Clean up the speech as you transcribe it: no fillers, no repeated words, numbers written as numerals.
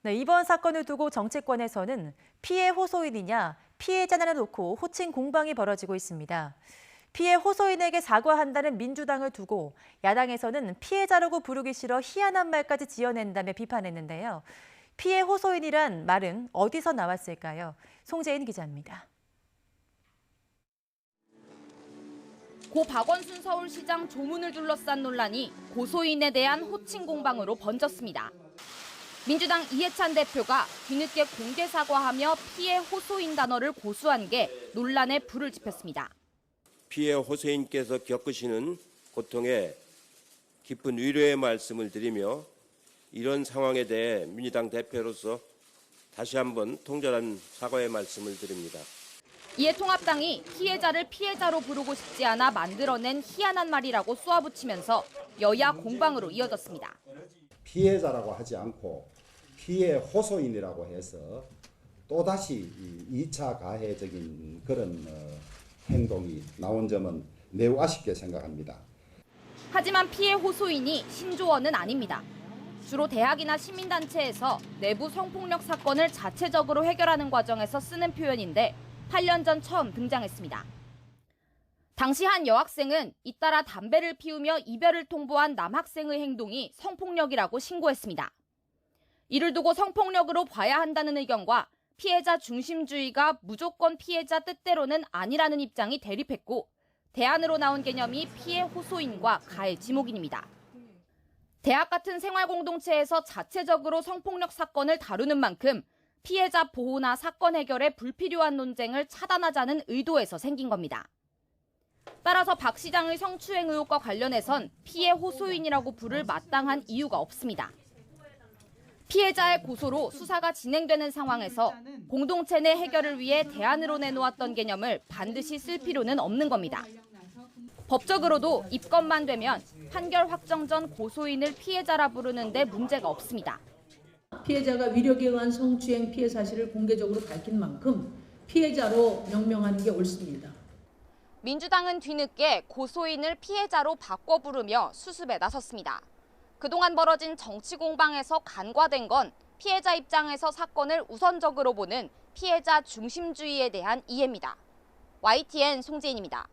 네, 이번 사건을 두고 정치권에서는 피해 호소인이냐 피해자냐를 놓고 호칭 공방이 벌어지고 있습니다. 피해 호소인에게 사과한다는 민주당을 두고 야당에서는 피해자라고 부르기 싫어 희한한 말까지 지어낸다며 비판했는데요. 피해 호소인이란 말은 어디서 나왔을까요? 송재인 기자입니다. 고 박원순 서울시장 조문을 둘러싼 논란이 고소인에 대한 호칭 공방으로 번졌습니다. 민주당 이해찬 대표가 뒤늦게 공개 사과하며 피해 호소인 단어를 고수한 게 논란에 불을 지폈습니다. 피해 호소인께서 겪으시는 고통에 깊은 위로의 말씀을 드리며 이런 상황에 대해 민주당 대표로서 다시 한번 통절한 사과의 말씀을 드립니다. 이에 통합당이 피해자를 피해자로 부르고 싶지 않아 만들어낸 희한한 말이라고 쏘아붙이면서 여야 공방으로 이어졌습니다. 피해자라고 하지 않고 피해 호소인이라고 해서 또다시 2차 가해적인 그런 행동이 나온 점은 매우 아쉽게 생각합니다. 하지만 피해 호소인이 신조어는 아닙니다. 주로 대학이나 시민단체에서 내부 성폭력 사건을 자체적으로 해결하는 과정에서 쓰는 표현인데 8년 전 처음 등장했습니다. 당시 한 여학생은 잇따라 담배를 피우며 이별을 통보한 남학생의 행동이 성폭력이라고 신고했습니다. 이를 두고 성폭력으로 봐야 한다는 의견과 피해자 중심주의가 무조건 피해자 뜻대로는 아니라는 입장이 대립했고 대안으로 나온 개념이 피해 호소인과 가해 지목인입니다. 대학 같은 생활공동체에서 자체적으로 성폭력 사건을 다루는 만큼 피해자 보호나 사건 해결에 불필요한 논쟁을 차단하자는 의도에서 생긴 겁니다. 따라서 박 시장의 성추행 의혹과 관련해선 피해 호소인이라고 부를 마땅한 이유가 없습니다. 피해자의 고소로 수사가 진행되는 상황에서 공동체 내 해결을 위해 대안으로 내놓았던 개념을 반드시 쓸 필요는 없는 겁니다. 법적으로도 입건만 되면 판결 확정 전 고소인을 피해자라 부르는데 문제가 없습니다. 피해자가 위력에 의한 성추행 피해 사실을 공개적으로 밝힌 만큼 피해자로 명명하는 게 옳습니다. 민주당은 뒤늦게 고소인을 피해자로 바꿔 부르며 수습에 나섰습니다. 그동안 벌어진 정치 공방에서 간과된 건 피해자 입장에서 사건을 우선적으로 보는 피해자 중심주의에 대한 이해입니다. YTN 송재인입니다.